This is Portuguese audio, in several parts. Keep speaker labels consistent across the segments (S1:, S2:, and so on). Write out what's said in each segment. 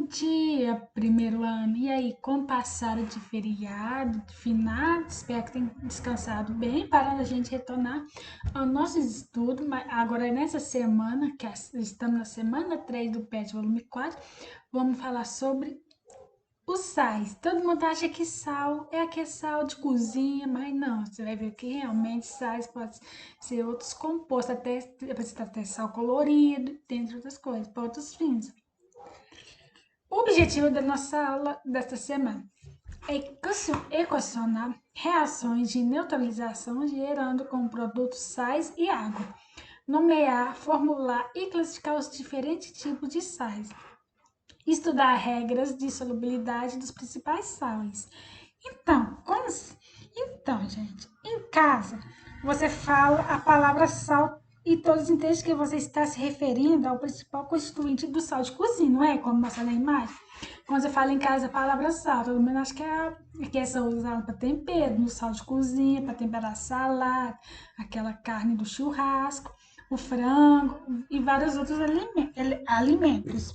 S1: Bom dia, primeiro ano. E aí, como passaram de feriado, de finado? Espero que tenham descansado bem para a gente retornar ao nosso estudo. Mas agora, nessa semana, estamos na semana 3 do PET volume 4, vamos falar sobre os sais. Todo mundo acha que sal é aquele sal de cozinha, mas não. Você vai ver que realmente sais pode ser outros compostos, até sal colorido, dentre outras coisas, para outros fins. O objetivo da nossa aula desta semana é equacionar reações de neutralização gerando com produtos sais e água, nomear, formular e classificar os diferentes tipos de sais, estudar regras de solubilidade dos principais sais. Então, gente, em casa, você fala a palavra sal e todos entendem que você está se referindo ao principal constituinte do sal de cozinha, não é? Como mostra na imagem. Quando você fala em casa a palavra sal, todo mundo acha que é só usado para tempero, no sal de cozinha, para temperar salada, aquela carne do churrasco, o frango e vários outros alimentos.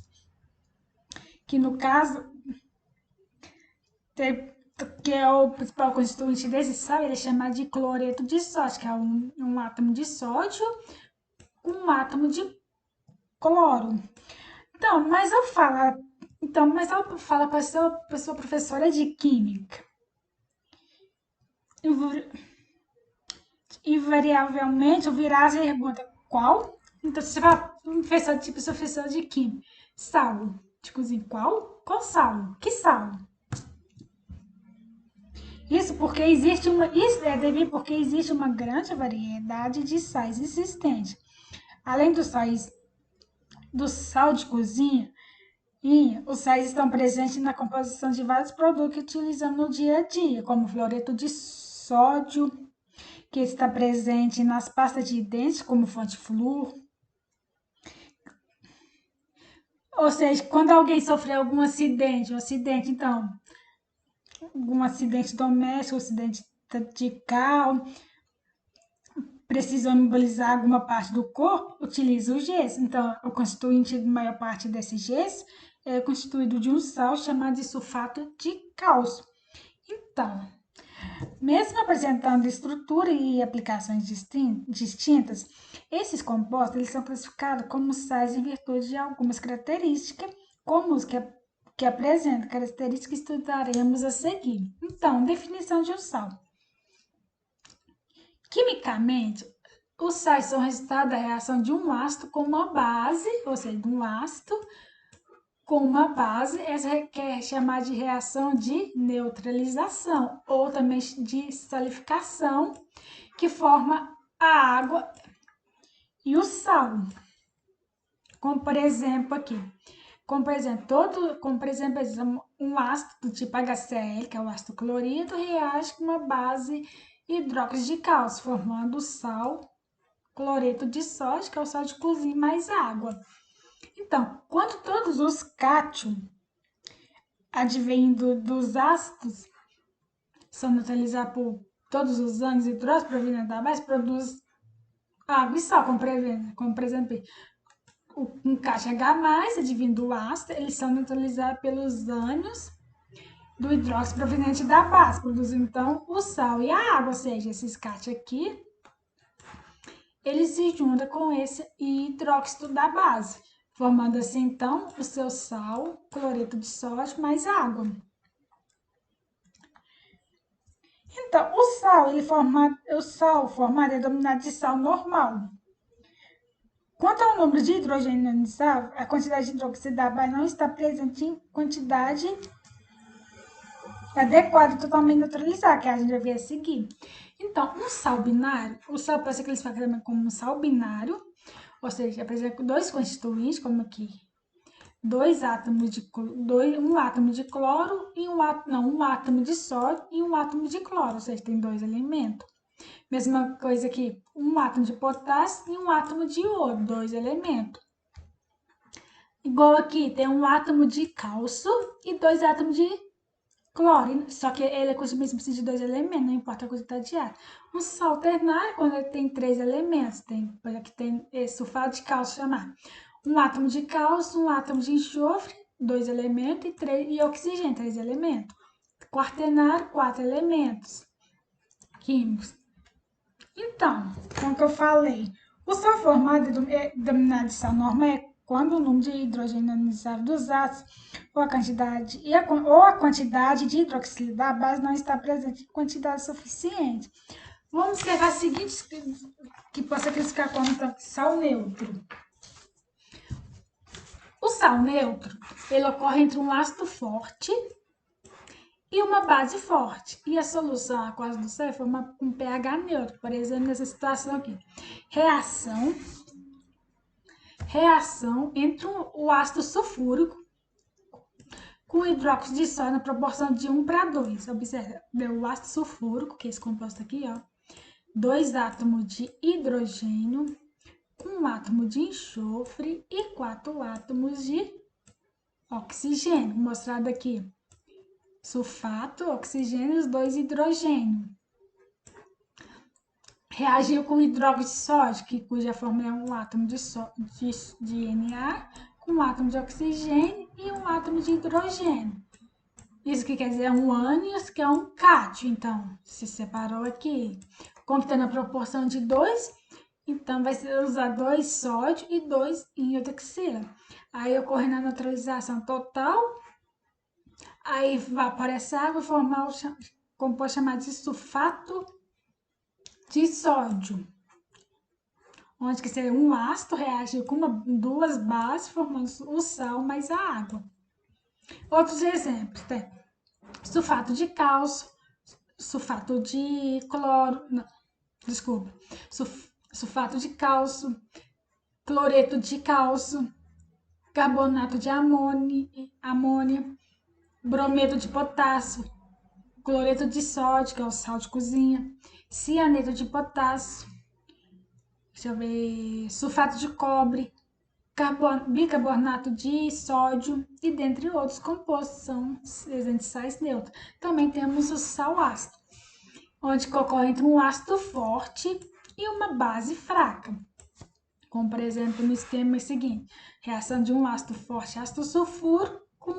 S1: Que no caso que é o principal constituinte desse sal, ele é chamado de cloreto de sódio, que é um átomo de sódio com um átomo de cloro. Mas eu falo para a sua professora de química, invariavelmente, eu virar a pergunta, qual? Então, se você fala, professor de química, sal, de cozinha, qual? Qual sal? Que sal? Isso é devido porque existe uma grande variedade de sais existentes. Além do sal de cozinha, os sais estão presentes na composição de vários produtos que utilizamos no dia a dia, como fluoreto de sódio, que está presente nas pastas de dentes, como fonte flúor. Ou seja, quando alguém sofreu algum acidente, então, algum acidente doméstico, acidente de carro, precisam imobilizar alguma parte do corpo, utiliza o gesso. Então, o constituinte de maior parte desse gesso é constituído de um sal chamado de sulfato de cálcio. Então, mesmo apresentando estrutura e aplicações distintas, esses compostos eles são classificados como sais em virtude de algumas características comuns que apresentam características que estudaremos a seguir. Então, definição de um sal. Quimicamente, os sais são resultado da reação de um ácido com uma base, ou seja, de um ácido com uma base. Essa é chamada de reação de neutralização, ou também de salificação, que forma a água e o sal. Como por exemplo aqui. Como por exemplo, um ácido do tipo HCl, que é o ácido clorídrico, reage com uma base hidróxido de cálcio, formando o sal cloreto de sódio, que é o sal de cozinha, mais água. Então, quando todos os cátions advindo dos ácidos são neutralizados por todos os ânions e hidróxido provenientes da base, produz água e sal, como por exemplo, um cátion H+, advindo do ácido, eles são neutralizados pelos ânions do hidróxido proveniente da base, produzindo então o sal e a água, ou seja, esses cátions aqui ele se junta com esse hidróxido da base, formando assim então o seu sal, cloreto de sódio mais água. Então, o sal formado é denominado de sal normal. Quanto ao número de hidrogênio ionizável, a quantidade de hidróxido da base não está presente em quantidade adequada e totalmente neutralizada, que a gente já vê a seguir. Então, um sal binário, o sal pode ser classificado como um sal binário, ou seja, apresenta dois constituintes, como aqui, um átomo de cloro e um átomo de sódio e um átomo de cloro, ou seja, tem dois elementos. Mesma coisa aqui, um átomo de potássio e um átomo de ouro, dois elementos. Igual aqui, tem um átomo de cálcio e dois átomos de cloro, só que ele é constituído de dois elementos, não importa a quantidade de átomo. Um sal ternário, quando ele tem três elementos, aqui tem esse sulfato de cálcio chamado um átomo de cálcio, um átomo de enxofre 2 elementos, e oxigênio, 3 elementos. Quaternário, 4 elementos químicos. Então, como que eu falei, o sal formado é denominado de sal normal quando o número de hidrogênio ionizado dos átomos ou a quantidade de hidroxilo da base não está presente em quantidade suficiente. Vamos pegar a seguinte, que possa classificar como sal neutro. O sal neutro, ele ocorre entre um ácido forte e uma base forte. E a solução aquosa do sal forma um pH neutro. Por exemplo, nessa situação aqui. Reação entre o ácido sulfúrico com hidróxido de sódio na proporção de 1 para 2. Observe, o ácido sulfúrico, que é esse composto aqui, ó, 2 átomos de hidrogênio, 1 átomo de enxofre e 4 átomos de oxigênio. Mostrado aqui. Sulfato, oxigênio e os 2 hidrogênio. Reagiu com hidróxido de sódio, cuja fórmula é um átomo de Na, com um átomo de oxigênio e um átomo de hidrogênio. Isso que quer dizer é um ânion, que é um cátion. Então, se separou aqui. Como está na proporção de 2, então vai usar 2 sódio e 2 iodoxila. Aí ocorre na neutralização total. Aí evapora essa água e formar o composto chamado de sulfato de sódio, onde que seria um ácido reage com duas bases, formando o sal mais a água. Outros exemplos, tem sulfato de cálcio, sulfato de cloro, não, desculpa, sulfato de cálcio, cloreto de cálcio, carbonato de amônia, brometo de potássio, cloreto de sódio, que é o sal de cozinha, cianeto de potássio, deixa eu ver, sulfato de cobre, bicarbonato de sódio e dentre outros compostos são exemplos de sais neutros. Também temos o sal ácido, onde ocorre entre um ácido forte e uma base fraca. Como, por exemplo, no esquema seguinte, reação de um ácido forte, ácido sulfúrico,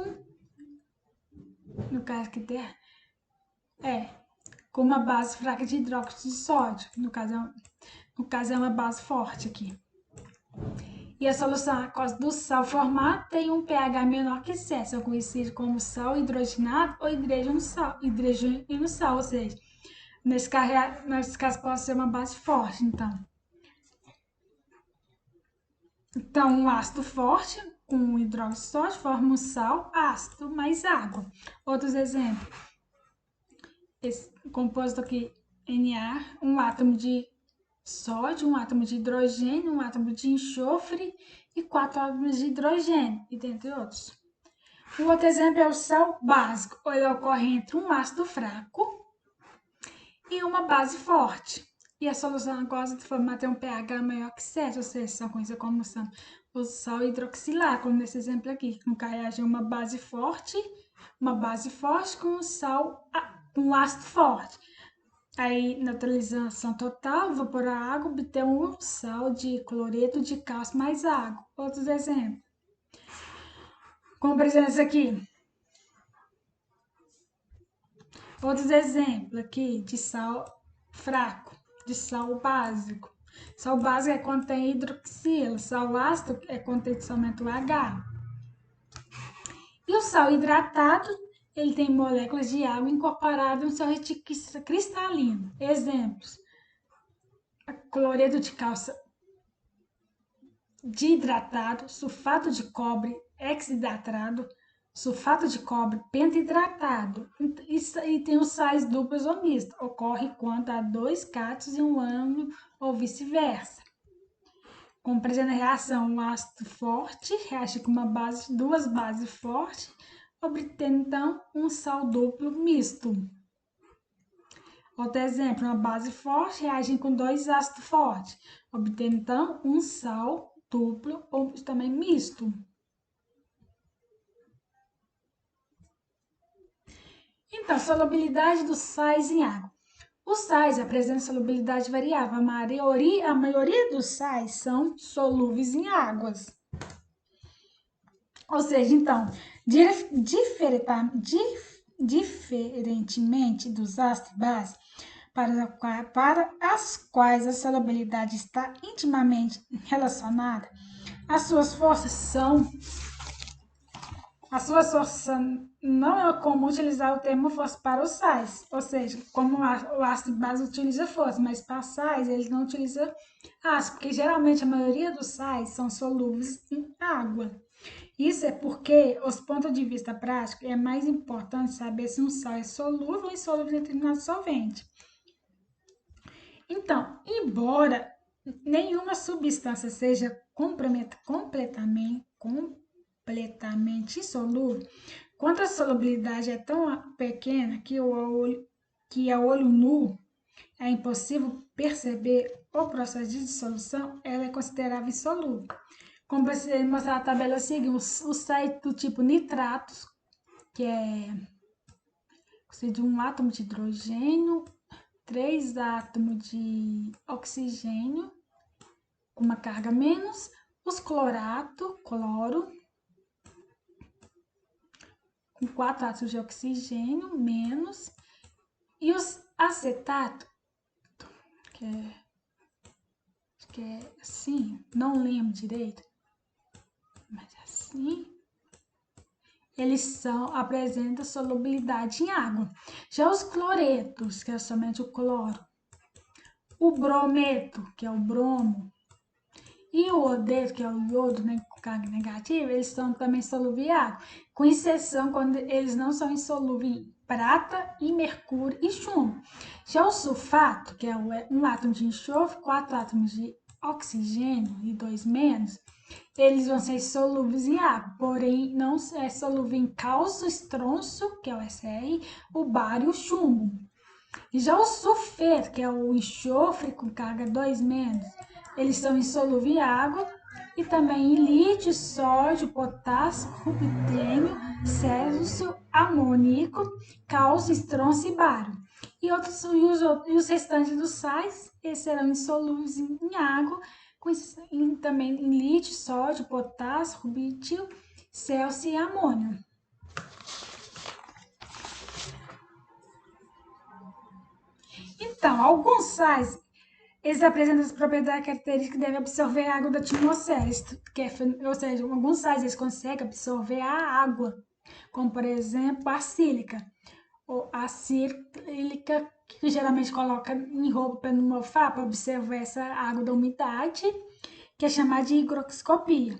S1: no caso que tem, com uma base fraca de hidróxido de sódio. No caso é uma base forte aqui. E a solução aquosa do sal formado tem um pH menor que 7, são conhecidos como sal hidrogenado ou hidrogênio sal, ou seja, nesse caso pode ser uma base forte, Então, um ácido forte com hidróxido de sódio forma um sal ácido mais água. Outros exemplos, esse composto aqui, Na, um átomo de sódio, um átomo de hidrogênio, um átomo de enxofre e 4 átomos de hidrogênio, e dentre outros. O outro exemplo é o sal básico, ele ocorre entre um ácido fraco e uma base forte. E a solução aquosa de formato tem um pH maior que 7, ou seja, são conhecidas como o sal hidroxilar, como nesse exemplo aqui, que no caso reage uma base forte com um ácido forte. Aí, neutralização total, evaporar a água, obter um sal de cloreto de cálcio mais água. Outros exemplos. Como, por exemplo, esse aqui. Outros exemplos aqui de sal fraco, de sal básico. Sal básico é quando tem hidroxila. Sal ácido é quando tem somente o H. E o sal hidratado, ele tem moléculas de água incorporadas no seu retículo cristalino. Exemplos: cloreto de cálcio dihidratado, sulfato de cobre hexidratado, sulfato de cobre pentahidratado. E tem os sais duplos ou mistos. Ocorre quando há 2 cátions e um ânion ou vice-versa. Como presente na reação, um ácido forte reage com duas bases fortes, obtendo então um sal duplo misto. Outro exemplo, uma base forte reage com 2 ácidos fortes, obtendo então um sal duplo ou também misto. Então, solubilidade dos sais em água. Os sais apresentam solubilidade variável. A maioria dos sais são solúveis em águas. Ou seja, então, diferentemente dos ácidos base, para as quais a solubilidade está intimamente relacionada, as suas forças são. A sua força não é comum utilizar o termo força para os sais, ou seja, como o ácido base utiliza força, mas para sais eles não utilizam ácido, porque geralmente a maioria dos sais são solúveis em água. Isso é porque, os pontos de vista prático, é mais importante saber se um sal é solúvel ou insolúvel em determinado solvente. Então, embora nenhuma substância seja completamente insolúvel, quando a solubilidade é tão pequena que a olho nu é impossível perceber o processo de dissolução, ela é considerada insolúvel. Como você mostrar a tabela seguinte, os sais do tipo nitratos, que é de um átomo de hidrogênio, 3 átomos de oxigênio, com uma carga menos, os cloro, com 4 átomos de oxigênio menos, e os acetato, que é assim, não lembro direito, mas assim, eles apresentam solubilidade em água. Já os cloretos, que é somente o cloro, o brometo, que é o bromo, e o iodeto, que é o iodo, né, com carga negativa, eles são também solúveis em água, com exceção quando eles não são insolúveis em prata, e mercúrio e chumbo. Já o sulfato, que é um átomo de enxofre, 4 átomos de oxigênio e 2 menos, eles vão ser solúveis em água, porém não é solúvel em cálcio, estronço, que é o SR, o bário e o chumbo. E já o sulfeto, que é o enxofre com carga 2 menos, eles são insolúveis em água e também em lítio, sódio, potássio, rubitênio, césio, amônico, cálcio, estronço e bário. E os restantes dos sais, eles serão insolúveis em água, também em lítio, sódio, potássio, rubítio, cálcio e amônio. Então, alguns sais, eles apresentam as propriedades características que devem absorver a água da atmosfera, ou seja, alguns sais eles conseguem absorver a água, como por exemplo a sílica, ou a sílica que geralmente coloca em roupa para não mofar, para observar essa água da umidade, que é chamada de higroscopia.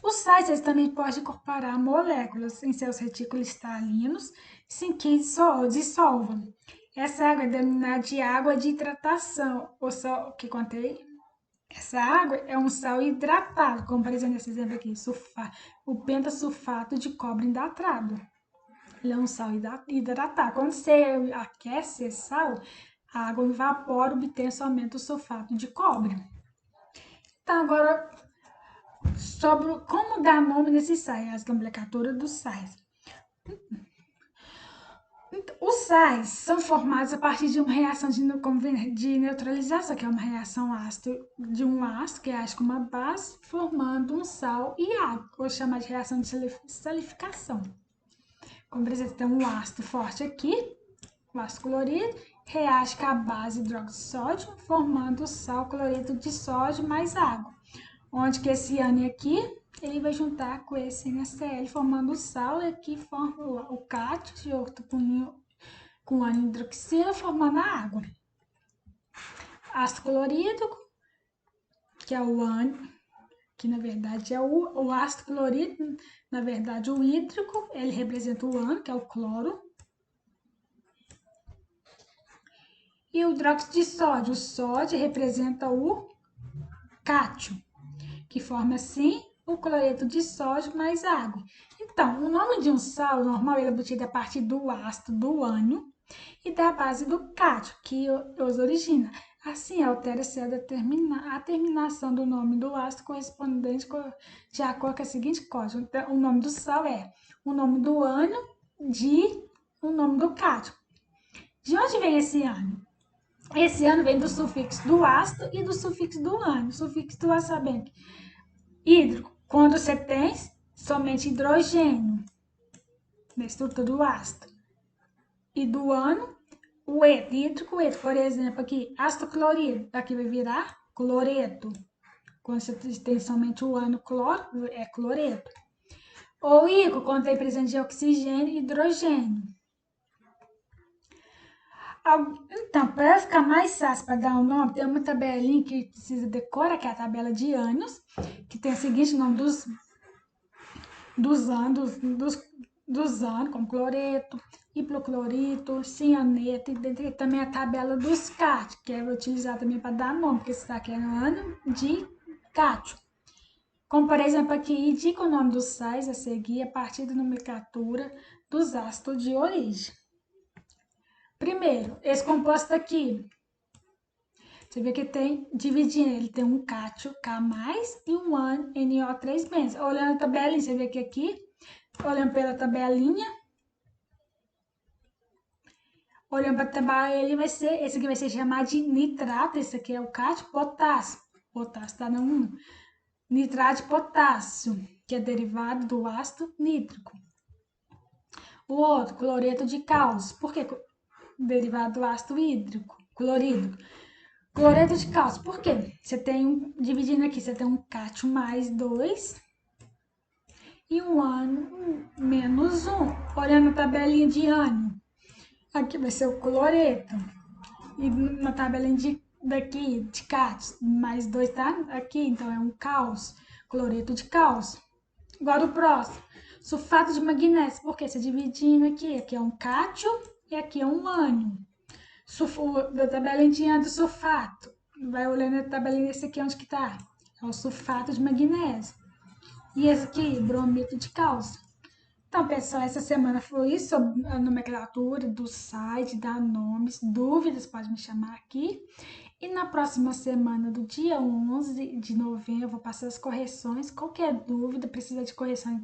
S1: Os sais eles também podem incorporar moléculas em seus retículos cristalinos, sem que dissolvam. Essa água é denominada de água de hidratação, ou só que contém. Essa água é um sal hidratado, como por exemplo esse exemplo aqui, o pentasulfato de cobre hidratato. Ele é um sal hidratado. Quando você aquece esse sal, a água evapora, obtém somente o sulfato de cobre. Então, agora, sobre como dar nome nesses sais, as nomenclaturas dos sais. Os sais são formados a partir de uma reação de neutralização, que é uma reação de um ácido, que age com uma base, formando um sal e água, ou chamada de reação de salificação. Como por exemplo, tem um ácido forte aqui, o ácido clorídrico, reage com a base hidróxido de sódio, formando o sal cloreto de sódio mais água. Onde que esse ânion aqui, ele vai juntar com esse NaCl, formando o sal, e aqui forma o cátio junto com ânion hidroxila, formando a água. Ácido clorídrico, que é o ânion, que na verdade é o ácido clorídrico, na verdade o hídrico, ele representa o ânion, que é o cloro. E o hidróxido de sódio, o sódio representa o cátio, que forma assim o cloreto de sódio mais água. Então, o nome de um sal normal ele é obtido a partir do ácido do ânion e da base do cátio, que os origina. Assim, altera-se a terminação do nome do ácido correspondente de acordo com a seguinte código. Então, o nome do sal é o nome do ânion o nome do cátio. De onde vem esse ânion? Esse ânion vem do sufixo do ácido e do sufixo do ânion. O sufixo do ácido sabendo hídrico, quando você tem somente hidrogênio na estrutura do ácido. E do ano, o nítrico, por exemplo, aqui, ácido clorídrico, aqui vai virar cloreto. Quando você tem somente o ano cloro, é cloreto. Ou íon, quando tem presença de oxigênio e hidrogênio. Então, para ficar mais fácil para dar um nome, tem uma tabelinha que precisa decorar, que é a tabela de ânions, que tem o seguinte nome dos anos, como cloreto, hipoclorito, cianeto, e também a tabela dos cátions, que é utilizada também para dar nome, porque esse aqui é ano de cátio. Como, por exemplo, aqui indica o nome dos sais a seguir a partir da nomenclatura dos ácidos de origem. Primeiro, esse composto aqui, você vê que tem, dividindo, ele tem um cátio K+, e um ânion NO3-. Olhando a tabelinha, você vê que aqui, olhando pela tabelinha, olhando para a tabela, esse aqui vai ser chamado de nitrato, esse aqui é o cátio, potássio. Potássio está no 1. Nitrato de potássio, que é derivado do ácido nítrico. O outro, cloreto de cálcio. Por que derivado do ácido hídrico, clorídrico? Cloreto de cálcio, por quê? Você tem dividindo aqui, você tem um cátio mais 2 e um ânion menos 1. Olhando a tabelinha de ânion, aqui vai ser o cloreto. E na tabelinha daqui, de cátio, mais 2 tá aqui, então é um cálcio, cloreto de cálcio. Agora o próximo, sulfato de magnésio, porque você dividindo aqui é um cátio e aqui é um ânion. Da tabelinha do sulfato, vai olhando a tabelinha, esse aqui onde que tá? É o sulfato de magnésio. E esse aqui, bromito de cálcio. Então, pessoal, essa semana foi isso sobre a nomenclatura do site, dar nomes, dúvidas, pode me chamar aqui. E na próxima semana, do dia 11 de novembro, eu vou passar as correções. Qualquer dúvida, precisa de correção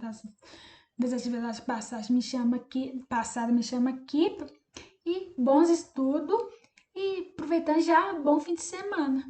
S1: das atividades passadas, me chama aqui. E bons estudos. E aproveitando já, bom fim de semana.